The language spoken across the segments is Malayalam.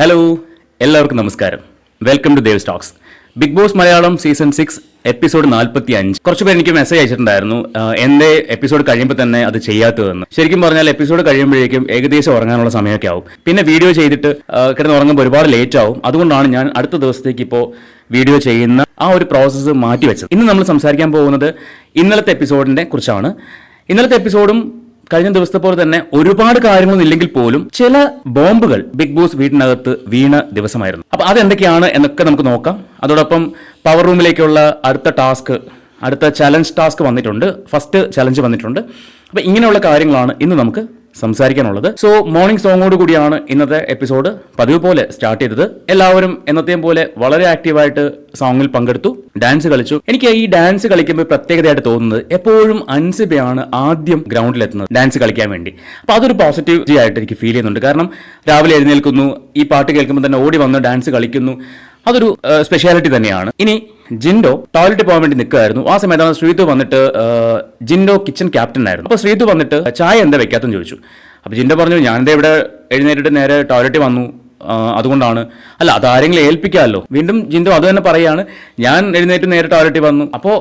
ഹലോ, എല്ലാവർക്കും നമസ്കാരം. Welcome to Dev stocks. Bigg Boss Malayalam season 6 episode 45. കുറച്ച് പേര് എനിക്ക് മെസ്സേജ് അയച്ചിട്ടുണ്ടായിരുന്നു, എന്റെ എപ്പിസോഡ് കഴിയുമ്പോൾ തന്നെ അത് ചെയ്യാത്തതെന്ന്. ശരിക്കും പറഞ്ഞാൽ എപ്പിസോഡ് കഴിയുമ്പോഴേക്കും ഏകദേശം ഉറങ്ങാനുള്ള സമയമൊക്കെ ആവും. പിന്നെ വീഡിയോ ചെയ്തിട്ട് കിടന്ന് ഉറങ്ങുമ്പോൾ ഒരുപാട് ലേറ്റ് ആവും. അതുകൊണ്ടാണ് ഞാൻ അടുത്ത ദിവസത്തേക്ക് ഇപ്പോൾ വീഡിയോ ചെയ്യുന്ന ആ ഒരു പ്രോസസ്സ് മാറ്റിവെച്ചത്. ഇന്ന് നമ്മൾ സംസാരിക്കാൻ പോകുന്നത് ഇന്നലത്തെ എപ്പിസോഡിനെ കുറിച്ചാണ്. ഇന്നലത്തെ എപ്പിസോഡും കഴിഞ്ഞ ദിവസത്തെ പോലെ തന്നെ ഒരുപാട് കാര്യങ്ങളൊന്നും ഇല്ലെങ്കിൽ പോലും ചില ബോംബുകൾ ബിഗ് ബോസ് വീട്ടിനകത്ത് വീണ ദിവസമായിരുന്നു. അപ്പൊ അതെന്തൊക്കെയാണ് എന്നൊക്കെ നമുക്ക് നോക്കാം. അതോടൊപ്പം പവർ റൂമിലേക്കുള്ള അടുത്ത ചലഞ്ച് ടാസ്ക് വന്നിട്ടുണ്ട്. ഫസ്റ്റ് ചലഞ്ച് വന്നിട്ടുണ്ട്. അപ്പൊ ഇങ്ങനെയുള്ള കാര്യങ്ങളാണ് ഇന്ന് നമുക്ക് സംസാരിക്കാനുള്ളത്. സോ മോർണിംഗ് സോങ്ങോട് കൂടിയാണ് ഇന്നത്തെ എപ്പിസോഡ് പതിവ് പോലെ സ്റ്റാർട്ട് ചെയ്തത്. എല്ലാവരും എന്നത്തെയും പോലെ വളരെ ആക്റ്റീവായിട്ട് സോങ്ങിൽ പങ്കെടുത്തു, ഡാൻസ് കളിച്ചു. എനിക്ക് ഈ ഡാൻസ് കളിക്കുമ്പോൾ പ്രത്യേകതയായിട്ട് തോന്നുന്നത് എപ്പോഴും അൻസിബയാണ് ആദ്യം ഗ്രൗണ്ടിലെത്തുന്നത് ഡാൻസ് കളിക്കാൻ വേണ്ടി. അപ്പൊ അതൊരു പോസിറ്റീവ് ആയിട്ട് എനിക്ക് ഫീൽ ചെയ്യുന്നുണ്ട്. കാരണം രാവിലെ എഴുന്നേൽക്കുന്നു, ഈ പാട്ട് കേൾക്കുമ്പോൾ തന്നെ ഓടി വന്ന് ഡാൻസ് കളിക്കുന്നു. അതൊരു സ്പെഷ്യാലിറ്റി തന്നെയാണ്. ഇനി ജിൻഡോ ടോയ്ലറ്റ് പോകാൻ വേണ്ടി നിൽക്കുകയായിരുന്നു. ആ സമയത്താണ് ശ്രീതു വന്നിട്ട്, ജിൻഡോ കിച്ചൺ ക്യാപ്റ്റൻ ആയിരുന്നു. അപ്പോൾ ശ്രീതു വന്നിട്ട് ചായ എന്താ വെക്കാത്തെന്ന് ചോദിച്ചു. അപ്പോൾ ജിൻഡോ പറഞ്ഞു, ഞാനെന്താ ഇവിടെ എഴുന്നേറ്റിട്ട് നേരെ ടോയ്ലറ്റിൽ വന്നു, അതുകൊണ്ടാണ്. അല്ല, അതാരെങ്കിലും ഏൽപ്പിക്കാമല്ലോ. വീണ്ടും ജിൻഡോ അത് തന്നെ പറയാണ്, ഞാൻ എഴുന്നേറ്റ് നേരെ ടോയ്ലറ്റിൽ വന്നു. അപ്പോൾ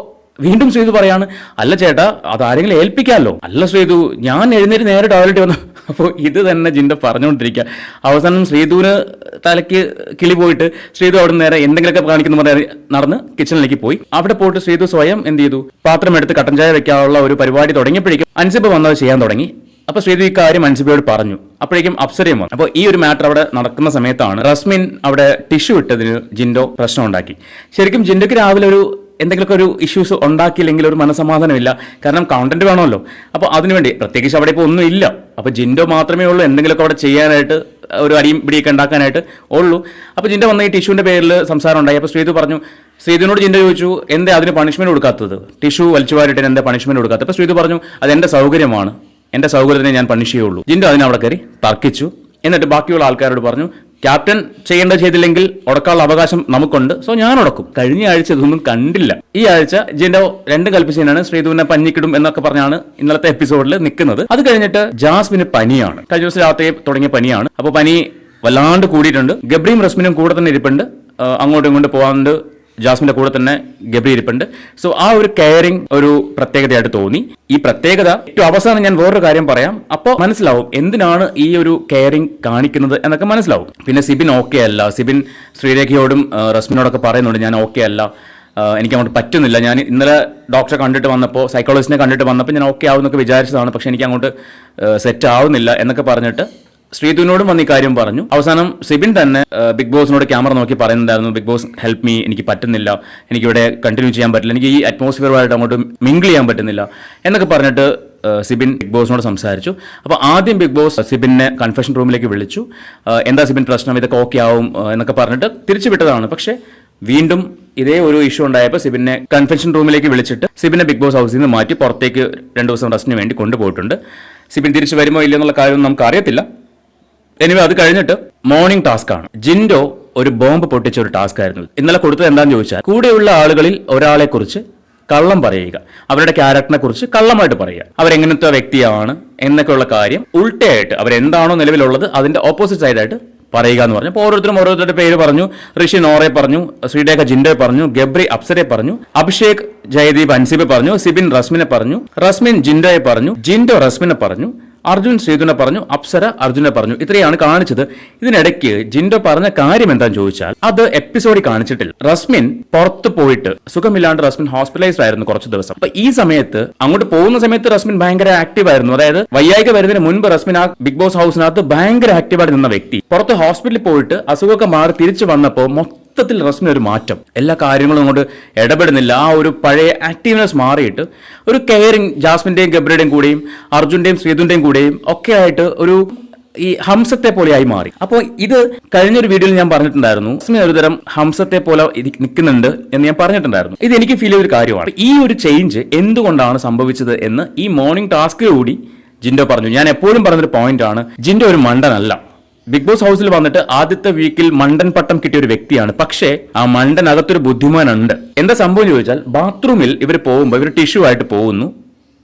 വീണ്ടും ശ്രീതു പറയാണ്, അല്ല ചേട്ടാ, അതാരെങ്കിലും ഏൽപ്പിക്കാമല്ലോ. അല്ല ശ്രീതു, ഞാൻ എഴുന്നേറ്റ് നേരെ ടോയ്ലറ്റിൽ വന്നു. അപ്പോൾ ഇത് തന്നെ ജിൻഡോ പറഞ്ഞുകൊണ്ടിരിക്കുക. അവസാനം ശ്രീതുവിന് തലയ്ക്ക് കിളി പോയിട്ട് ശ്രീതു അവിടെ നേരെ എന്തെങ്കിലുമൊക്കെ കാണിക്കുന്ന പറഞ്ഞ് നടന്ന് കിച്ചണിലേക്ക് പോയി. അവിടെ പോയിട്ട് ശ്രീതു സ്വയം എന്ത് ചെയ്തു, പാത്രം എടുത്ത് കട്ടൻ ചായ വെക്കാനുള്ള ഒരു പരിപാടി തുടങ്ങിയപ്പോഴേക്കും അൻസിബ വന്നത് ചെയ്യാൻ തുടങ്ങി. അപ്പൊ ശ്രീതു ഈ കാര്യം അൻസിബയോട് പറഞ്ഞു. അപ്പോഴേക്കും അപ്സരയും വന്നു. അപ്പോൾ ഈ ഒരു മാറ്റർ അവിടെ നടക്കുന്ന സമയത്താണ് റസ്മിൻ അവിടെ ടിഷ്യൂ ഇട്ടതിന് ജിൻഡോ പ്രശ്നം ഉണ്ടാക്കി. ശരിക്കും ജിൻഡോക്ക് രാവിലെ എന്തെങ്കിലുമൊക്കെ ഒരു ഇഷ്യൂസ് ഉണ്ടാക്കിയില്ലെങ്കിൽ ഒരു മനസമാധാനമില്ല. കാരണം കണ്ടന്റ് വേണമല്ലോ. അപ്പോൾ അതിനുവേണ്ടി പ്രത്യേകിച്ച് അവിടെ ഇപ്പോൾ ഒന്നും ഇല്ല. അപ്പോൾ ജിൻഡോ മാത്രമേ ഉള്ളൂ എന്തെങ്കിലുമൊക്കെ അവിടെ ചെയ്യാനായിട്ട്, ഒരു അരിയും പിടിയൊക്കെ ഉണ്ടാക്കാനായിട്ട് ഉള്ളൂ. അപ്പോൾ ജിൻഡോ വന്ന ഈ ടിഷ്യൂവിൻ്റെ പേരിൽ സംസാരം ഉണ്ടായി. അപ്പോൾ ശ്രീതു പറഞ്ഞു, ശ്രീതുവിനോട് ജിൻഡോ ചോദിച്ചു, എന്താ അതിന് പണിഷ്മെന്റ് കൊടുക്കാത്തത്, ടിഷ്യൂ വലിച്ചു വാരിട്ട് എന്താ പണിഷ്മെന്റ് കൊടുക്കാത്തത്? അപ്പോൾ ശ്രീതു പറഞ്ഞു, അതെന്റെ സൗകര്യമാണ്, എന്റെ സൗകര്യത്തിനെ ഞാൻ പണിഷ് ചെയ്യുള്ളൂ. ജിൻഡോ അതിനവിടെ കയറി തർക്കിച്ചു. എന്നിട്ട് ബാക്കിയുള്ള ആൾക്കാരോട് പറഞ്ഞു, ക്യാപ്റ്റൻ ചെയ്യേണ്ടത് ചെയ്തില്ലെങ്കിൽ ഉടക്കാനുള്ള അവകാശം നമുക്കുണ്ട്, സോ ഞാൻ ഉടക്കും. കഴിഞ്ഞ ആഴ്ച ഇതൊന്നും കണ്ടില്ല. ഈ ആഴ്ച ജിൻഡോ രണ്ടും കൽപ്പിച്ചതിനാണ് ശ്രീതുവിനെ പഞ്ഞിക്കിടും എന്നൊക്കെ പറഞ്ഞാണ് ഇന്നലത്തെ എപ്പിസോഡിൽ നിൽക്കുന്നത്. അത് കഴിഞ്ഞിട്ട് ജാസ്മിന് പനിയാണ്. കഴിഞ്ഞ ദിവസം രാത്രി തുടങ്ങിയ പനിയാണ്. അപ്പോൾ പനി വല്ലാണ്ട് കൂടിയിട്ടുണ്ട്. ഗബ്രിയും റസ്മിനും കൂടെ തന്നെ ഇരിപ്പുണ്ട്. അങ്ങോട്ടും ഇങ്ങോട്ട് പോകാണ്ട് ജാസ്മിന്റെ കൂടെ തന്നെ ഗബ്രി ഇരിപ്പുണ്ട്. സോ ആ ഒരു കെയറിംഗ് ഒരു പ്രത്യേകതയായിട്ട് തോന്നി. ഈ പ്രത്യേകത ഏറ്റവും അവസാനം ഞാൻ വേറൊരു കാര്യം പറയാം. അപ്പോൾ മനസ്സിലാവും എന്തിനാണ് ഈ ഒരു കെയറിംഗ് കാണിക്കുന്നത് എന്നൊക്കെ മനസ്സിലാവും. പിന്നെ സിബിൻ ഓക്കെ അല്ല. സിബിൻ ശ്രീരേഖയോടും റസ്മിനോടൊക്കെ പറയുന്നുണ്ട്, ഞാൻ ഓക്കെ അല്ല, എനിക്ക് അങ്ങോട്ട് പറ്റുന്നില്ല. ഞാൻ ഇന്നലെ ഡോക്ടറെ കണ്ടിട്ട് വന്നപ്പോൾ, സൈക്കോളജിസ്റ്റിനെ കണ്ടിട്ട് വന്നപ്പോൾ ഞാൻ ഓക്കെ ആവുമെന്നൊക്കെ വിചാരിച്ചതാണ്, പക്ഷെ എനിക്ക് അങ്ങോട്ട് സെറ്റ് ആവുന്നില്ല എന്നൊക്കെ പറഞ്ഞിട്ട് ശ്രീതുവിനോടും വന്ന് ഈ കാര്യം പറഞ്ഞു. അവസാനം സിബിൻ തന്നെ ബിഗ് ബോസിനോട് ക്യാമറ നോക്കി പറയുന്നുണ്ടായിരുന്നു, ബിഗ് ബോസ് ഹെൽപ്പ് മീ, എനിക്ക് പറ്റുന്നില്ല, എനിക്കിവിടെ കണ്ടിന്യൂ ചെയ്യാൻ പറ്റില്ല, എനിക്ക് ഈ അറ്റ്മോസ്ഫിയറുമായിട്ട് അങ്ങോട്ട് മിങ്കിൾ ചെയ്യാൻ പറ്റുന്നില്ല എന്നൊക്കെ പറഞ്ഞിട്ട് സിബിൻ ബിഗ് ബോസിനോട് സംസാരിച്ചു. അപ്പോൾ ആദ്യം ബിഗ് ബോസ് സിബിനെ കൺഫെഷൻ റൂമിലേക്ക് വിളിച്ചു. എന്താ സിബിൻ പ്രശ്നം, ഇതൊക്കെ ഓക്കെ ആവും എന്നൊക്കെ പറഞ്ഞിട്ട് തിരിച്ചു വിട്ടതാണ്. പക്ഷേ വീണ്ടും ഇതേ ഒരു ഇഷ്യൂ ഉണ്ടായപ്പോൾ സിബിനെ കൺഫെഷൻ റൂമിലേക്ക് വിളിച്ചിട്ട് സിബിനെ ബിഗ് ബോസ് ഹൗസിൽ നിന്ന് മാറ്റി പുറത്തേക്ക് 2 ദിവസം റെസ്റ്റിന് വേണ്ടി കൊണ്ടുപോയിട്ടുണ്ട്. സിബിൻ തിരിച്ചു വരുമോ ഇല്ലയോ എന്നുള്ള കാര്യം നമുക്ക് അറിയത്തില്ല. എനിവേ അത് കഴിഞ്ഞിട്ട് മോർണിംഗ് ടാസ്ക് ആണ്. ജിൻഡോ ഒരു ബോംബ് പൊട്ടിച്ച ഒരു ടാസ്ക് ആയിരുന്നു ഇന്നലെ കൊടുത്തത്. എന്താണെന്ന് ചോദിച്ചാൽ, കൂടെയുള്ള ആളുകളിൽ ഒരാളെ കുറിച്ച് കള്ളം പറയുക, അവരുടെ ക്യാരക്ടറിനെ കുറിച്ച് കള്ളമായിട്ട് പറയുക, അവരെങ്ങനത്തെ വ്യക്തിയാണ് എന്നൊക്കെയുള്ള കാര്യം ഉൾട്ടയായിട്ട് അവരെന്താണോ നിലവിലുള്ളത് അതിന്റെ ഓപ്പോസിറ്റ് സൈഡായിട്ട് പറയുക എന്ന് പറഞ്ഞു. അപ്പോൾ ഓരോരുത്തരുടെ പേര് പറഞ്ഞു. ഋഷി നോറെ പറഞ്ഞു, ശ്രീരേഖ ജിൻഡോയെ പറഞ്ഞു, ഗബ്രി അപ്സരെ പറഞ്ഞു, അഭിഷേക് ജയദീപ് അൻസിബെ പറഞ്ഞു, സിബിൻ റസ്മിനെ പറഞ്ഞു, റസ്മിൻ ജിൻഡോയെ പറഞ്ഞു, ജിൻഡോ റസ്മിനെ പറഞ്ഞു, അർജുൻ ശ്രീതുനെ പറഞ്ഞു, അപ്സര അർജുനെ പറഞ്ഞു. ഇത്രയാണ് കാണിച്ചത്. ഇതിനിടയ്ക്ക് ജിൻഡോ പറഞ്ഞ കാര്യം എന്താണെന്ന് ചോദിച്ചാൽ അത് എപ്പിസോഡിൽ കാണിച്ചിട്ടില്ല. റസ്മിൻ പുറത്ത് പോയിട്ട് സുഖമില്ലാണ്ട് റസ്മിൻ ഹോസ്പിറ്റലൈസ്ഡ് ആയിരുന്നു കുറച്ച് ദിവസം. അപ്പൊ ഈ സമയത്ത് അങ്ങോട്ട് പോകുന്ന സമയത്ത് റസ്മിൻ ഭയങ്കര ആക്റ്റീവ് ആയിരുന്നു. അതായത് വയ്യായിക വരുന്നതിന് മുൻപ് റസ്മിൻ ആ ബിഗ് ബോസ് ഹൗസിനകത്ത് ഭയങ്കര ആക്റ്റീവായിട്ട് നിന്ന വ്യക്തി പുറത്ത് ഹോസ്പിറ്റലിൽ പോയിട്ട് അസുഖമൊക്കെ മാറി തിരിച്ചു വന്നപ്പോൾ മൊത്തത്തിൽ റസ്മിന് ഒരു മാറ്റം, എല്ലാ കാര്യങ്ങളും അങ്ങോട്ട് ഇടപെടുന്നില്ല. ആ ഒരു പഴയ ആക്റ്റീവ്നെസ് മാറിയിട്ട് ഒരു കെയറിങ് ജാസ്മിന്റെയും ഗബ്രിയുടെയും കൂടെയും അർജുന്റെയും ശ്രീതുന്റെയും കൂടെയും ഒക്കെ ആയിട്ട് ഒരു ഈ ഹംസത്തെ പോലെയായി മാറി. അപ്പോൾ ഇത് കഴിഞ്ഞൊരു വീഡിയോയിൽ ഞാൻ പറഞ്ഞിട്ടുണ്ടായിരുന്നു, റസ്മിൻ ഒരുതരം ഹംസത്തെ പോലെ നിൽക്കുന്നുണ്ട് എന്ന് ഞാൻ പറഞ്ഞിട്ടുണ്ടായിരുന്നു. ഇത് എനിക്ക് ഫീൽ ചെയ്തൊരു കാര്യമാണ്. ഈ ഒരു ചേഞ്ച് എന്തുകൊണ്ടാണ് സംഭവിച്ചത് എന്ന് ഈ മോർണിംഗ് ടാസ്കിലൂടി ജിൻഡോ പറഞ്ഞു. ഞാൻ എപ്പോഴും പറഞ്ഞൊരു പോയിന്റ് ആണ്, ജിൻഡോ ഒരു മണ്ടനല്ല. ബിഗ് ബോസ് ഹൗസിൽ വന്നിട്ട് ആദ്യത്തെ വീക്കിൽ മണ്ടൻ പട്ടം കിട്ടിയ ഒരു വ്യക്തിയാണ്. പക്ഷേ ആ മണ്ടനകത്തൊരു ബുദ്ധിമാനുണ്ട്. എന്താ സംഭവം ചോദിച്ചാൽ, ബാത്റൂമിൽ ഇവർ പോകുമ്പോൾ ഇവർ ടിഷ്യൂ ആയിട്ട് പോകുന്നു.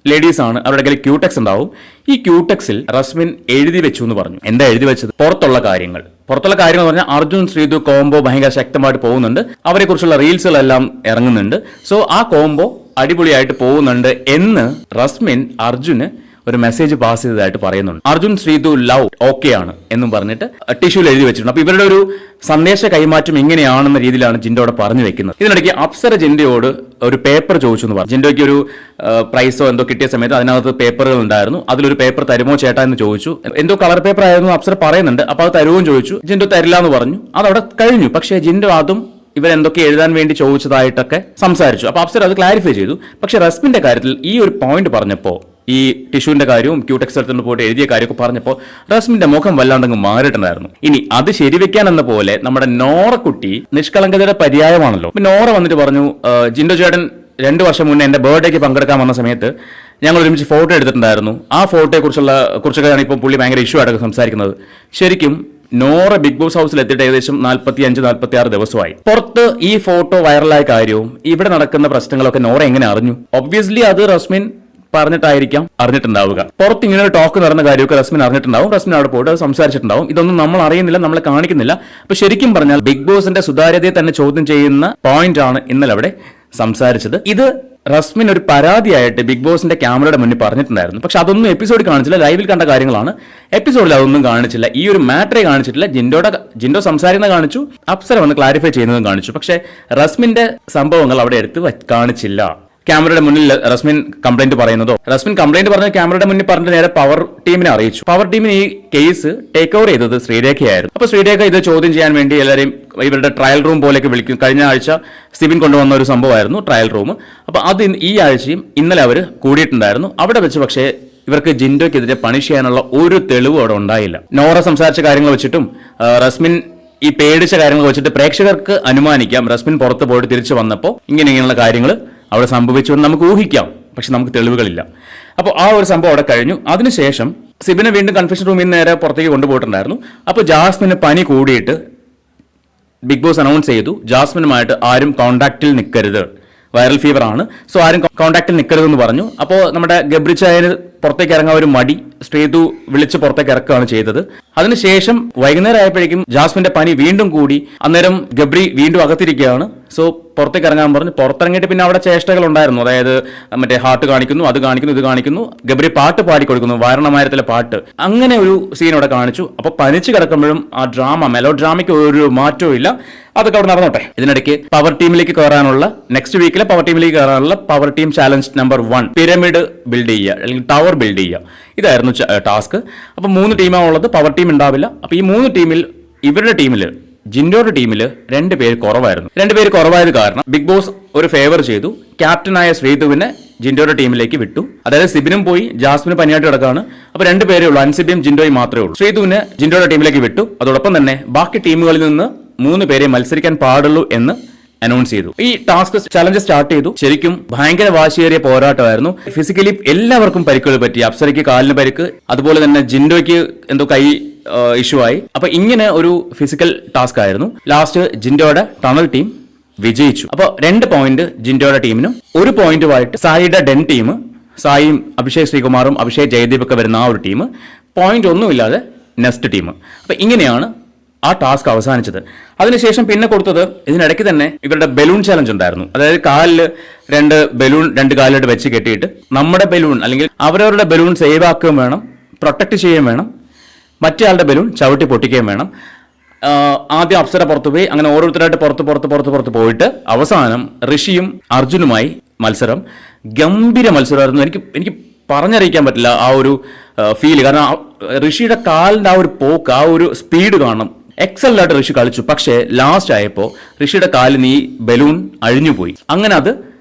ലേഡീസ് ആണ്, അവരുടെ കയ്യിൽ ക്യൂടെക്സ് ഉണ്ടാവും. ഈ ക്യൂടെക്സിൽ റസ്മിൻ എഴുതി വെച്ചു എന്ന് പറഞ്ഞു. എന്താ എഴുതി വെച്ചത്? പുറത്തുള്ള കാര്യങ്ങൾ പറഞ്ഞാൽ അർജുൻ ശ്രീതു കോംബോ ഭയങ്കര ശക്തമായിട്ട് പോകുന്നുണ്ട്, അവരെ കുറിച്ചുള്ള റീൽസുകളെല്ലാം ഇറങ്ങുന്നുണ്ട്. സോ ആ കോംബോ അടിപൊളിയായിട്ട് പോകുന്നുണ്ട് എന്ന് റസ്മിൻ അർജുന് ഒരു മെസ്സേജ് പാസ് ചെയ്തതായിട്ട് പറയുന്നുണ്ട്. അർജുൻ ശ്രീതു ലവ് ഓക്കെ ആണ് എന്നും പറഞ്ഞിട്ട് ടിഷ്യൂൽ എഴുതി വെച്ചിട്ടുണ്ട്. അപ്പൊ ഇവരുടെ ഒരു സന്ദേശ കൈമാറ്റം ഇങ്ങനെയാണെന്ന രീതിയിലാണ് ജിൻഡോടെ പറഞ്ഞു വെക്കുന്നത്. ഇതിനിടയ്ക്ക് അപ്സര ജിൻഡോയോട് ഒരു പേപ്പർ ചോദിച്ചു എന്ന് പറഞ്ഞു. ജിൻഡോയ്ക്ക് ഒരു പ്രൈസോ എന്തോ കിട്ടിയ സമയത്ത് അതിനകത്ത് പേപ്പറുകൾ ഉണ്ടായിരുന്നു. അതിലൊരു പേപ്പർ തരുമോ ചേട്ടാ എന്ന് ചോദിച്ചു. എന്തോ കളർ പേപ്പർ ആയിരുന്നു അപ്സര പറയുന്നുണ്ട്. അപ്പൊ അത് തരുമോ ചോദിച്ചു. ജിൻഡോ തരില്ല എന്ന് പറഞ്ഞു. അതവിടെ കഴിഞ്ഞു. പക്ഷേ ജിൻഡോ അതും ഇവരെന്തൊക്കെ എഴുതാൻ വേണ്ടി ചോദിച്ചതായിട്ടൊക്കെ സംസാരിച്ചു. അപ്പൊ അപ്സര അത് ക്ലാരിഫൈ ചെയ്തു. പക്ഷെ റസ്മിന്റെ കാര്യത്തിൽ ഈ ഒരു പോയിന്റ് പറഞ്ഞപ്പോൾ, ഈ ടിഷ്യൂവിന്റെ കാര്യവും ക്യൂടെക്സ് എടുത്തുകൊണ്ട് പോയിട്ട് എഴുതിയ കാര്യമൊക്കെ പറഞ്ഞപ്പോൾ റസ്മിന്റെ മുഖം വല്ലാണ്ടങ്ങ് മാറിയിട്ടുണ്ടായിരുന്നു. ഇനി അത് ശരിവെക്കാൻ എന്ന പോലെ നമ്മുടെ നോറക്കുട്ടി നിഷ്കളങ്കതയുടെ പര്യായമാണല്ലോ. നോറ വന്നിട്ട് പറഞ്ഞു, ജിൻഡോ ചേട്ടൻ 2 വർഷം മുന്നേ എന്റെ ബർത്ത്ഡേക്ക് പങ്കെടുക്കാൻ വന്ന സമയത്ത് ഞങ്ങൾ ഒരുമിച്ച് ഫോട്ടോ എടുത്തിട്ടുണ്ടായിരുന്നു. ആ ഫോട്ടോയെ കുറിച്ചൊക്കെയാണ് ഇപ്പോൾ പുള്ളി ഭയങ്കര ഇഷ്യൂ ആയിട്ടൊക്കെ സംസാരിക്കുന്നത്. ശരിക്കും നോറ ബിഗ് ബോസ് ഹൗസിൽ എത്തിയിട്ട് ഏകദേശം 45-46 ദിവസമായി. പുറത്ത് ഈ ഫോട്ടോ വൈറലായ കാര്യവും ഇവിടെ നടക്കുന്ന പ്രശ്നങ്ങളൊക്കെ നോറ എങ്ങനെ അറിഞ്ഞു? ഒബ്വിയസ്ലി അത് റസ്മിൻ പറഞ്ഞിട്ടായിരിക്കാം അറിഞ്ഞിട്ടുണ്ടാവുക. പുറത്ത് ഇങ്ങനെ ഒരു ടോക്ക് നടന്ന കാര്യമൊക്കെ റസ്മിൻ അറിഞ്ഞിട്ടുണ്ടാവും. റസ്മിൻ അവിടെ പോയിട്ട് അത് സംസാരിച്ചിട്ടുണ്ടാവും. ഇതൊന്നും നമ്മൾ അറിയുന്നില്ല, നമ്മളെ കാണിക്കുന്നില്ല. അപ്പൊ ശരിക്കും പറഞ്ഞാൽ ബിഗ് ബോസിന്റെ സുതാര്യതയെ തന്നെ ചോദ്യം ചെയ്യുന്ന പോയിന്റ് ആണ് ഇന്നലെ അവിടെ സംസാരിച്ചത്. ഇത് റസ്മിൻ ഒരു പരാതിയായിട്ട് ബിഗ് ബോസിന്റെ ക്യാമറയുടെ മുന്നിൽ പറഞ്ഞിട്ടുണ്ടായിരുന്നു. പക്ഷെ അതൊന്നും എപ്പിസോഡിൽ കാണിച്ചില്ല. ലൈവിൽ കണ്ട കാര്യങ്ങളാണ്. എപ്പിസോഡിൽ അതൊന്നും കാണിച്ചില്ല. ഈ ഒരു മാറ്ററെ കാണിച്ചിട്ടില്ല. ജിൻഡോ സംസാരിക്കുന്നത് കാണിച്ചു, അപ്സര വന്ന് ക്ലാരിഫൈ ചെയ്യുന്നതും കാണിച്ചു. പക്ഷെ റസ്മിന്റെ സംഭവങ്ങൾ അവിടെ എടുത്ത് കാണിച്ചില്ല. ക്യാമറയുടെ മുന്നിൽ റസ്മിൻ കംപ്ലൈന്റ് പറയുന്നതോ, റസ്മിൻ കംപ്ലൈന്റ് പറഞ്ഞ ക്യാമറയുടെ മുന്നിൽ പറഞ്ഞിട്ട് നേരെ പവർ ടീമിനെ അറിയിച്ചു. പവർ ടീമിന് ഈ കേസ് ടേക്ക് ഓവർ ചെയ്തത് ശ്രീരേഖയായിരുന്നു. അപ്പൊ ശ്രീരേഖ ഇത് ചോദ്യം ചെയ്യാൻ വേണ്ടി എല്ലാവരെയും ഇവരുടെ ട്രയൽ റൂം പോലെയൊക്കെ വിളിക്കും. കഴിഞ്ഞ ആഴ്ച സിബിൻ കൊണ്ടുവന്ന ഒരു സംഭവമായിരുന്നു ട്രയൽ റൂം. അപ്പൊ അത് ഈ ആഴ്ചയും ഇന്നലെ അവർ കൂടിയിട്ടുണ്ടായിരുന്നു. അവിടെ വെച്ച് പക്ഷേ ഇവർക്ക് ജിൻഡോയ്ക്കെതിരെ പണിഷ് ചെയ്യാനുള്ള ഒരു തെളിവും അവിടെ ഉണ്ടായില്ല. നോറ സംസാരിച്ച കാര്യങ്ങൾ വെച്ചിട്ടും റസ്മിൻ ഈ പേടിച്ച കാര്യങ്ങൾ വെച്ചിട്ട് പ്രേക്ഷകർക്ക് അനുമാനിക്കാം റസ്മിൻ പുറത്ത് പോയിട്ട് തിരിച്ചു വന്നപ്പോൾ ഇങ്ങനെയുള്ള കാര്യങ്ങൾ അവിടെ സംഭവിച്ചു എന്ന് നമുക്ക് ഊഹിക്കാം. പക്ഷെ നമുക്ക് തെളിവുകളില്ല. അപ്പോൾ ആ ഒരു സംഭവം അവിടെ കഴിഞ്ഞു. അതിനുശേഷം സിബിനെ വീണ്ടും കൺഫെഷൻ റൂമിൽ നിന്ന് നേരെ പുറത്തേക്ക് കൊണ്ടുപോയിട്ടുണ്ടായിരുന്നു. അപ്പോൾ ജാസ്മിന് പനി കൂടിയിട്ട് ബിഗ് ബോസ് അനൗൺസ് ചെയ്തു, ജാസ്മിനുമായിട്ട് ആരും കോൺടാക്റ്റിൽ നിൽക്കരുത്, വൈറൽ ഫീവർ ആണ്, സോ ആരും കോൺടാക്റ്റിൽ നിൽക്കരുതെന്ന് പറഞ്ഞു. അപ്പോൾ നമ്മുടെ ഗബ്രിച്ചായന് പുറത്തേക്ക് ഇറങ്ങാൻ ഒരു മടി, ശ്രീതു വിളിച്ച് പുറത്തേക്ക് ഇറക്കുകയാണ് ചെയ്തത്. അതിനുശേഷം വൈകുന്നേരം ആയപ്പോഴേക്കും ജാസ്മിന്റെ പനി വീണ്ടും കൂടി. അന്നേരം ഗബ്രി വീണ്ടും അകത്തിരിക്കുകയാണ്. സോ പുറത്തേക്ക് ഇറങ്ങാൻ പറഞ്ഞു. പുറത്തിറങ്ങിയിട്ട് പിന്നെ അവിടെ ചേഷ്ടകൾ ഉണ്ടായിരുന്നു. അതായത് മറ്റേ ഹാർട്ട് കാണിക്കുന്നു, അത് കാണിക്കുന്നു, ഇത് കാണിക്കുന്നു. ഗബ്രി പാട്ട് പാടിക്കൊടുക്കുന്നു, വാരണമാരത്തിലെ പാട്ട്. അങ്ങനെ ഒരു സീൻ അവിടെ കാണിച്ചു. അപ്പൊ പനിച്ച് കിടക്കുമ്പോഴും ആ മെലോ ഡ്രാമയ്ക്ക് ഒരു മാറ്റവും ഇല്ല. അതൊക്കെ അവിടെ നടന്നോട്ടെ. ഇതിനിടയ്ക്ക് പവർ ടീമിലേക്ക് കയറാനുള്ള നെക്സ്റ്റ് വീക്കിലെ പവർ ടീമിലേക്ക് കയറാനുള്ള power team challenge number 1 pyramid build ചെയ്യുക, അല്ലെങ്കിൽ ടവർ ബിൽഡ് ചെയ്യുക. ഇതായിരുന്നു ടാസ്ക്. അപ്പൊ 3 ടീമാണ് ഉള്ളത്. പവർ ടീം ഉണ്ടാവില്ല. അപ്പൊ ഈ 3 ടീമിൽ ഇവരുടെ ടീമിൽ ജിൻഡോയുടെ ടീമിൽ 2 പേര് കുറവായിരുന്നു. 2 പേര് കുറവായത് കാരണം ബിഗ് ബോസ് ഒരു ഫേവർ ചെയ്തു. ക്യാപ്റ്റനായ ശ്രീതുവിനെ ജിൻഡോയുടെ ടീമിലേക്ക് വിട്ടു. അതായത് സിബിനും പോയി, ജാസ്മിന് പനിയായിട്ട് കിടക്കാണ്. അപ്പൊ 2 പേരേ ഉള്ളൂ, അൻസിബിയും ജിൻഡോയും മാത്രമേ ഉള്ളൂ. ശ്രീതുവിനെ ജിൻഡോയുടെ ടീമിലേക്ക് വിട്ടു. അതോടൊപ്പം തന്നെ ബാക്കി ടീമുകളിൽ നിന്ന് 3 പേരെ മത്സരിക്കാൻ പാടുള്ളൂ എന്ന് അനൗൺസ് ചെയ്തു. ഈ ടാസ്ക് ചലഞ്ച് സ്റ്റാർട്ട് ചെയ്തു. ശരിക്കും ഭയങ്കര വാശിയേറിയ പോരാട്ടമായിരുന്നു. ഫിസിക്കലി എല്ലാവർക്കും പരിക്കുകൾ പറ്റി. അപ്സരയ്ക്ക് കാലിന് പരിക്ക്, അതുപോലെ തന്നെ ജിൻഡോയ്ക്ക് എന്തോ കൈ ഇഷ്യൂ ആയി. അപ്പൊ ഇങ്ങനെ ഒരു ഫിസിക്കൽ ടാസ്ക് ആയിരുന്നു. ലാസ്റ്റ് ജിൻഡോയുടെ ടണൽ ടീം വിജയിച്ചു. അപ്പൊ 2 പോയിന്റ് ജിൻഡോയുടെ ടീമിനും 1 പോയിന്റുമായിട്ട് സായിയുടെ ഡെൻ ടീം, സായിയും അഭിഷേക് ശ്രീകുമാറും അഭിഷേക് ജയദീപ് ഒക്കെ വരുന്ന ആ ഒരു ടീം, പോയിന്റ് ഒന്നുമില്ലാതെ നെക്സ്റ്റ് ടീം. അപ്പൊ ഇങ്ങനെയാണ് ആ ടാസ്ക് അവസാനിച്ചത്. അതിനുശേഷം പിന്നെ കൊടുത്തത് ഇതിനിടയ്ക്ക് തന്നെ ഇവരുടെ ബലൂൺ ചലഞ്ച് ഉണ്ടായിരുന്നു. അതായത് കാലിൽ 2 ബലൂൺ 2 കാലിലോട്ട് വെച്ച് കെട്ടിയിട്ട് നമ്മുടെ ബലൂൺ അല്ലെങ്കിൽ അവരവരുടെ ബലൂൺ സേവ് ആക്കുകയും വേണം, പ്രൊട്ടക്ട് ചെയ്യുകയും വേണം, മറ്റേ ആളുടെ ബലൂൺ ചവിട്ടി പൊട്ടിക്കുകയും വേണം. ആദ്യം അപ്സര പുറത്തുപോയി, അങ്ങനെ ഓരോരുത്തരായിട്ട് പുറത്ത് പോയിട്ട് അവസാനം ഋഷിയും അർജുനുമായി മത്സരം. ഗംഭീര മത്സരമായിരുന്നു. എനിക്ക് പറഞ്ഞറിയിക്കാൻ പറ്റില്ല ആ ഒരു ഫീല്. കാരണം ഋഷിയുടെ കാലിൻ്റെ ആ ഒരു പോക്ക്, ആ ഒരു സ്പീഡ് കാണണം. എക്സലൻ്റായിട്ട് ഋഷി കളിച്ചു. പക്ഷേ ലാസ്റ്റ് ആയപ്പോൾ ഋഷിയുടെ കാലിൽ ഈ ബലൂൺ അഴിഞ്ഞുപോയി. അങ്ങനെ അത്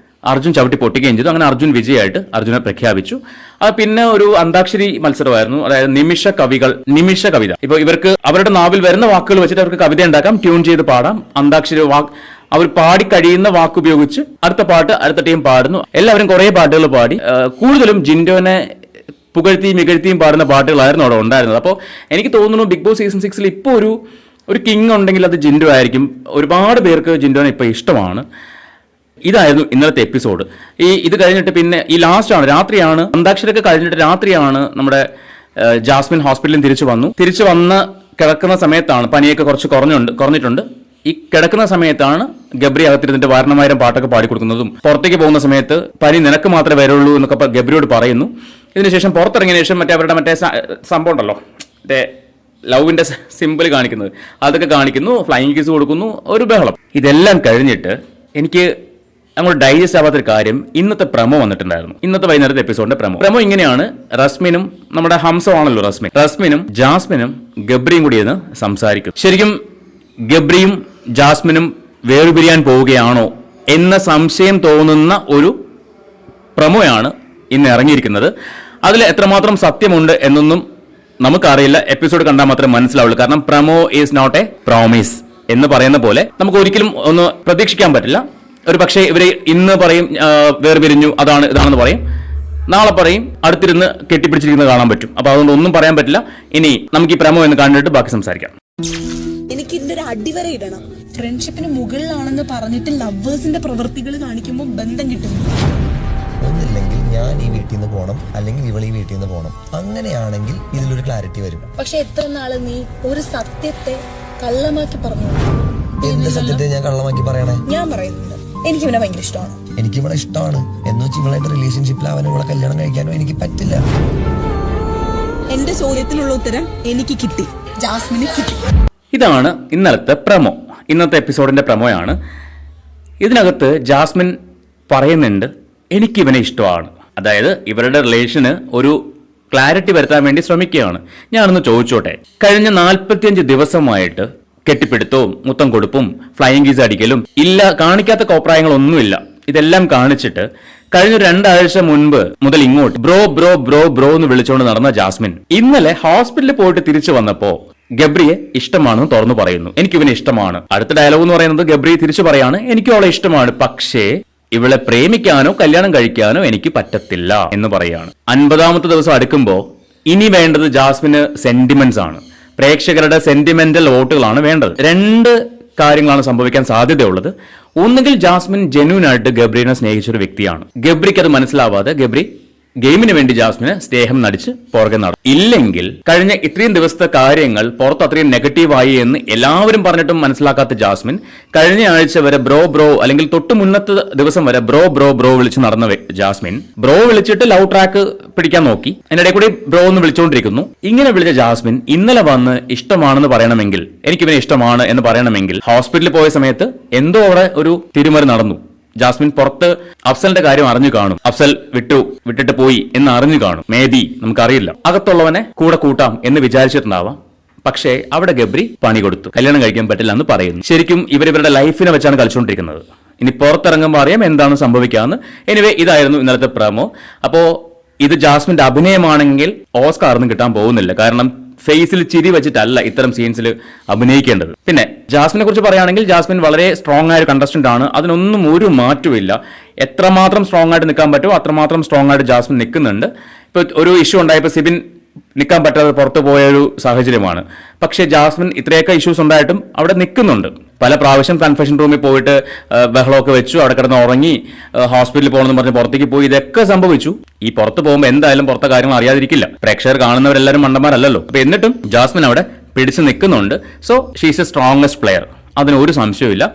അർജുൻ ചവിട്ടി പൊട്ടിക്കുകയും ചെയ്തു. അങ്ങനെ അർജുൻ വിജയമായിട്ട് അർജുനെ പ്രഖ്യാപിച്ചു. അത് പിന്നെ ഒരു അന്താക്ഷരി മത്സരമായിരുന്നു. അതായത് നിമിഷ കവിത. ഇപ്പോൾ ഇവർക്ക് അവരുടെ നാവിൽ വരുന്ന വാക്കുകൾ വെച്ചിട്ട് അവർക്ക് കവിത ഉണ്ടാക്കാം, ട്യൂൺ ചെയ്ത് പാടാം. അന്താക്ഷരി അവർ പാടി കഴിയുന്ന വാക്കുപയോഗിച്ച് അടുത്ത പാട്ട് അടുത്ത ടീം പാടുന്നു. എല്ലാവരും കുറേ പാട്ടുകൾ പാടി. കൂടുതലും ജിൻഡോനെ പുകഴ്ത്തിയും പാടുന്ന പാട്ടുകളായിരുന്നു അവിടെ ഉണ്ടായിരുന്നത്. അപ്പോൾ എനിക്ക് തോന്നുന്നു ബിഗ് ബോസ് സീസൺ 6 ഇപ്പോൾ ഒരു കിങ് ഉണ്ടെങ്കിൽ അത് ജിൻഡോ ആയിരിക്കും. ഒരുപാട് പേർക്ക് ജിൻഡോനെ ഇപ്പോൾ ഇഷ്ടമാണ്. ഇതായിരുന്നു ഇന്നലത്തെ എപ്പിസോഡ്. ഇത് കഴിഞ്ഞിട്ട് പിന്നെ ഈ ലാസ്റ്റാണ്, രാത്രിയാണ്, അന്താക്ഷരൊക്കെ കഴിഞ്ഞിട്ട് രാത്രിയാണ് നമ്മുടെ ജാസ്മിൻ ഹോസ്പിറ്റലിൽ തിരിച്ചു വന്ന് കിടക്കുന്ന സമയത്താണ്, പനിയൊക്കെ കുറച്ച് കുറഞ്ഞിട്ടുണ്ട്. ഈ കിടക്കുന്ന സമയത്താണ് ഗബ്രി അകത്തിരുന്നിട്ട് വാരണമായിരം പാട്ടൊക്കെ പാടിക്കൊടുക്കുന്നതും പുറത്തേക്ക് പോകുന്ന സമയത്ത് പനി നിനക്ക് മാത്രമേ വരുള്ളൂ എന്നൊക്കെ ഗബ്രിയോട് പറയുന്നു. ഇതിനുശേഷം പുറത്തിറങ്ങിയ ശേഷം അവരുടെ സംഭവം ഉണ്ടല്ലോ, ലവിന്റെ സിമ്പിൾ കാണിക്കുന്നത്, അതൊക്കെ കാണിക്കുന്നു, ഫ്ലൈയിങ് കിസ് കൊടുക്കുന്നു, ഒരു ബഹളം. ഇതെല്ലാം കഴിഞ്ഞിട്ട് എനിക്ക് അങ്ങോട്ട് ഡൈജസ്റ്റ് ആവാത്തൊരു കാര്യം, ഇന്നത്തെ പ്രമോ വന്നിട്ടുണ്ടായിരുന്നു. ഇന്നത്തെ വൈകുന്നേരത്തെ എപ്പിസോഡിന്റെ പ്രമോ ഇങ്ങനെയാണ്. റസ്മിനും നമ്മുടെ ഹംസമാണല്ലോ റസ്മിനും ജാസ്മിനും ഗബ്രിയും കൂടി ഇരുന്ന് സംസാരിക്കും. ശരിക്കും ഗബ്രിയും ജാസ്മിനും വേർപിരിയാൻ പോവുകയാണോ എന്ന സംശയം തോന്നുന്ന ഒരു പ്രമോയാണ് ഇന്ന് ഇറങ്ങിയിരിക്കുന്നത്. അതിൽ എത്രമാത്രം സത്യമുണ്ട് എന്നൊന്നും നമുക്കറിയില്ല, എപ്പിസോഡ് കണ്ടാൽ മാത്രമേ മനസ്സിലാവുള്ളൂ. കാരണം promo is not a promise എന്ന് പറയുന്ന പോലെ നമുക്ക് ഒരിക്കലും ഒന്ന് പ്രതീക്ഷിക്കാൻ പറ്റില്ല. ഒരു പക്ഷേ ഇവര് ഇന്ന് പറയും വേർപിരിഞ്ഞു, ഇതാണെന്ന് പറയും, നാളെ പറയും അടുത്തിരുന്ന് കെട്ടിപ്പിടിച്ചിരിക്കുന്നത് കാണാൻ പറ്റും. അപ്പൊ അതുകൊണ്ട് ഒന്നും പറയാൻ പറ്റില്ല. ഇനി നമുക്ക് ഈ പ്രമോ എന്ന് കണ്ടിട്ട് ബാക്കി സംസാരിക്കാം. എനിക്ക് ഇതിന്റെ ഒരു അടിവര ഇടണം. ഫ്രണ്ട്ഷിപ്പിന് മുകളിലാണെന്ന് പറഞ്ഞിട്ട് ലവേഴ്സിന്റെ പ്രവൃത്തികൾ കാണിക്കുമ്പോൾ ബന്ധം കിട്ടും. ഒന്നില്ലെങ്കിൽ ഞാൻ ഈ വീട്ടിൽ നിന്ന് പോകണം, അല്ലെങ്കിൽ ഇവൾ ഈ വീട്ടിൽ നിന്ന് പോകണം. അങ്ങനെയാണെങ്കിൽ ഇതിലൊരു ക്ലാരിറ്റി വരും. പക്ഷെ എത്ര നാള് നീ ഒരു സത്യത്തെ കള്ളമാക്കി പറഞ്ഞു? എന്ത് സത്യത്തെ ഞാൻ കള്ളമാക്കി പറയണേ? ഞാൻ പറയുന്നത് എനിക്ക് ഇവനെ ഭയങ്കര ഇഷ്ടമാണ്. എനിക്ക് ഇവളെ ഇഷ്ടമാണ് എന്ന് വെച്ച് ഇവളായിട്ട് റിലേഷൻഷിപ്പിലാവാനോ ഇവളെ കല്യാണം കഴിക്കാനോ എനിക്ക് പറ്റില്ല. എന്റെ ചോദ്യത്തിനുള്ള ഉത്തരം എനിക്ക് കിട്ടി, ജാസ്മിന് കിട്ടി. ഇതാണ് ഇന്നലത്തെ പ്രമോ, ഇന്നത്തെ എപ്പിസോഡിന്റെ പ്രമോയാണ്. ഇതിനകത്ത് ജാസ്മിൻ പറയുന്നുണ്ട് എനിക്കിവനെ ഇഷ്ടമാണ്. അതായത് ഇവരുടെ റിലേഷന് ഒരു ക്ലാരിറ്റി വരുത്താൻ വേണ്ടി ശ്രമിക്കുകയാണ്. ഞാനൊന്ന് ചോദിച്ചോട്ടെ, കഴിഞ്ഞ 45 ദിവസമായിട്ട് കെട്ടിപ്പിടുത്തവും മുത്തം കൊടുപ്പും ഫ്ലൈയിങ് കീസ് അടിക്കലും ഇല്ല, കാണിക്കാത്ത കോപ്രായങ്ങളൊന്നുമില്ല. ഇതെല്ലാം കാണിച്ചിട്ട് കഴിഞ്ഞ 2 ആഴ്ച മുൻപ് മുതൽ ഇങ്ങോട്ട് ബ്രോ ബ്രോ ബ്രോ ബ്രോ എന്ന് വിളിച്ചുകൊണ്ട് നടന്ന ജാസ്മിൻ ഇന്നലെ ഹോസ്പിറ്റലിൽ പോയിട്ട് തിരിച്ചു വന്നപ്പോ ഗബ്രിയെ ഇഷ്ടമാണെന്ന് തുറന്നു പറയുന്നു. എനിക്കിവനെ ഇഷ്ടമാണ്. അടുത്ത ഡയലോഗ് എന്ന് പറയുന്നത് ഗബ്രി തിരിച്ചു പറയാണ് എനിക്കും അവളെ ഇഷ്ടമാണ്, പക്ഷേ ഇവളെ പ്രേമിക്കാനോ കല്യാണം കഴിക്കാനോ എനിക്ക് പറ്റത്തില്ല എന്ന് പറയാണ്. 50ാമത്തെ ദിവസം അടുക്കുമ്പോ ഇനി വേണ്ടത് ജാസ്മിന് സെന്റിമെന്റ്സ് ആണ്, പ്രേക്ഷകരുടെ സെന്റിമെന്റൽ വോട്ടുകളാണ് വേണ്ടത്. 2 കാര്യങ്ങളാണ് സംഭവിക്കാൻ സാധ്യതയുള്ളത്. ഒന്നുകിൽ ജാസ്മിൻ ജെന്യൂൻ ആയിട്ട് ഗബ്രീനെ സ്നേഹിച്ചൊരു വ്യക്തിയാണ്, ഗബ്രിക്ക് അത് മനസ്സിലാവാതെ ഗബ്രി ഗെയിമിന് വേണ്ടി ജാസ്മിന് സ്നേഹം നടിച്ച് പുറകെ നടക്കും. ഇല്ലെങ്കിൽ കഴിഞ്ഞ ഇത്രയും ദിവസത്തെ കാര്യങ്ങൾ പുറത്ത് അത്രയും നെഗറ്റീവായി എന്ന് എല്ലാവരും പറഞ്ഞിട്ടും മനസ്സിലാക്കാത്ത ജാസ്മിൻ കഴിഞ്ഞ ആഴ്ച വരെ ബ്രോ ബ്രോ അല്ലെങ്കിൽ തൊട്ട് മുന്നത്തെ ദിവസം വരെ ബ്രോ ബ്രോ ബ്രോ വിളിച്ച് നടന്ന ജാസ്മിൻ ബ്രോ വിളിച്ചിട്ട് ലവ് ട്രാക്ക് പിടിക്കാൻ നോക്കി, അതിനിടെ കൂടി ബ്രോ എന്ന് വിളിച്ചുകൊണ്ടിരിക്കുന്നു. ഇങ്ങനെ വിളിച്ച ജാസ്മിൻ ഇന്നലെ വന്ന് ഇഷ്ടമാണെന്ന് പറയണമെങ്കിൽ, എനിക്കിവനെ ഇഷ്ടമാണ് എന്ന് പറയണമെങ്കിൽ ഹോസ്പിറ്റലിൽ പോയ സമയത്ത് എന്തോ അവിടെ ഒരു തിരുമറി നടന്നു. ജാസ്മിൻ പുറത്ത് അഫ്സലിന്റെ കാര്യം അറിഞ്ഞു കാണും, അഫ്സൽ വിട്ടിട്ട് പോയി എന്ന് അറിഞ്ഞു കാണും, മേബി നമുക്കറിയില്ല. അകത്തുള്ളവനെ കൂടെ കൂട്ടാം എന്ന് വിചാരിച്ചിട്ടുണ്ടാവാം. പക്ഷേ അവിടെ ഗബ്രി പണി കൊടുത്തു, കല്യാണം കഴിക്കാൻ പറ്റില്ല എന്ന് പറയുന്നു. ശരിക്കും ഇവരുടെ ലൈഫിനെ വെച്ചാണ് കളിച്ചുകൊണ്ടിരിക്കുന്നത്. ഇനി പുറത്തിറങ്ങുമ്പോൾ അറിയാം എന്താണ് സംഭവിക്കാന്ന്. എനിവേ ഇതായിരുന്നു ഇന്നലത്തെ പ്രമോ. അപ്പോ ഇത് ജാസ്മിന്റെ അഭിനയമാണെങ്കിൽ ഓസ്കാർ ഒന്നും കിട്ടാൻ പോകുന്നില്ല. കാരണം ഫേസിൽ ചിരി വെച്ചിട്ടല്ല ഇത്തരം സീൻസിൽ അഭിനയിക്കേണ്ടത്. പിന്നെ ജാസ്മിനെ കുറിച്ച് പറയുകയാണെങ്കിൽ ജാസ്മിൻ വളരെ സ്ട്രോങ് ആയ ഒരു കണ്ടസ്റ്റന്റ് ആണ്, അതിനൊന്നും ഒരു മാറ്റമില്ല. എത്രമാത്രം സ്ട്രോങ് ആയിട്ട് നിൽക്കാൻ പറ്റുമോ അത്രമാത്രം സ്ട്രോങ് ആയിട്ട് ജാസ്മിൻ നിൽക്കുന്നുണ്ട്. ഇപ്പൊ ഒരു ഇഷ്യൂ ഉണ്ടായപ്പോൾ സിബിൻ നിൽക്കാൻ പറ്റാതെ പുറത്തു പോയൊരു സാഹചര്യമാണ്. പക്ഷേ ജാസ്മിൻ ഇത്രയൊക്കെ ഇഷ്യൂസ് ഉണ്ടായിട്ടും അവിടെ നിൽക്കുന്നുണ്ട്. പല പ്രാവശ്യം കൺഫെഷൻ റൂമിൽ പോയിട്ട് ബഹളമൊക്കെ വെച്ചു, അവിടെ കിടന്ന് ഉറങ്ങി, ഹോസ്പിറ്റലിൽ പോകണമെന്ന് പറഞ്ഞ് പുറത്തേക്ക് പോയി, ഇതൊക്കെ സംഭവിച്ചു. ഈ പുറത്ത് പോകുമ്പോൾ എന്തായാലും പുറത്തെ കാര്യങ്ങൾ അറിയാതിരിക്കില്ല. പ്രേക്ഷകർ കാണുന്നവരെല്ലാവരും മണ്ടന്മാരല്ലല്ലോ. അപ്പൊ എന്നിട്ടും ജാസ്മിൻ അവിടെ പിടിച്ചു നിൽക്കുന്നുണ്ട്. So she's A strongest player, അതിന് ഒരു സംശയമില്ല.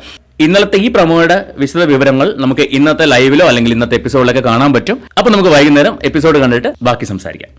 ഇന്നലത്തെ ഈ പ്രമോയുടെ വിശദ വിവരങ്ങൾ നമുക്ക് ഇന്നത്തെ ലൈവിലോ അല്ലെങ്കിൽ ഇന്നത്തെ എപ്പിസോഡിലൊക്കെ കാണാൻ പറ്റും. അപ്പൊ നമുക്ക് വൈകുന്നേരം എപ്പിസോഡ് കണ്ടിട്ട് ബാക്കി സംസാരിക്കാം.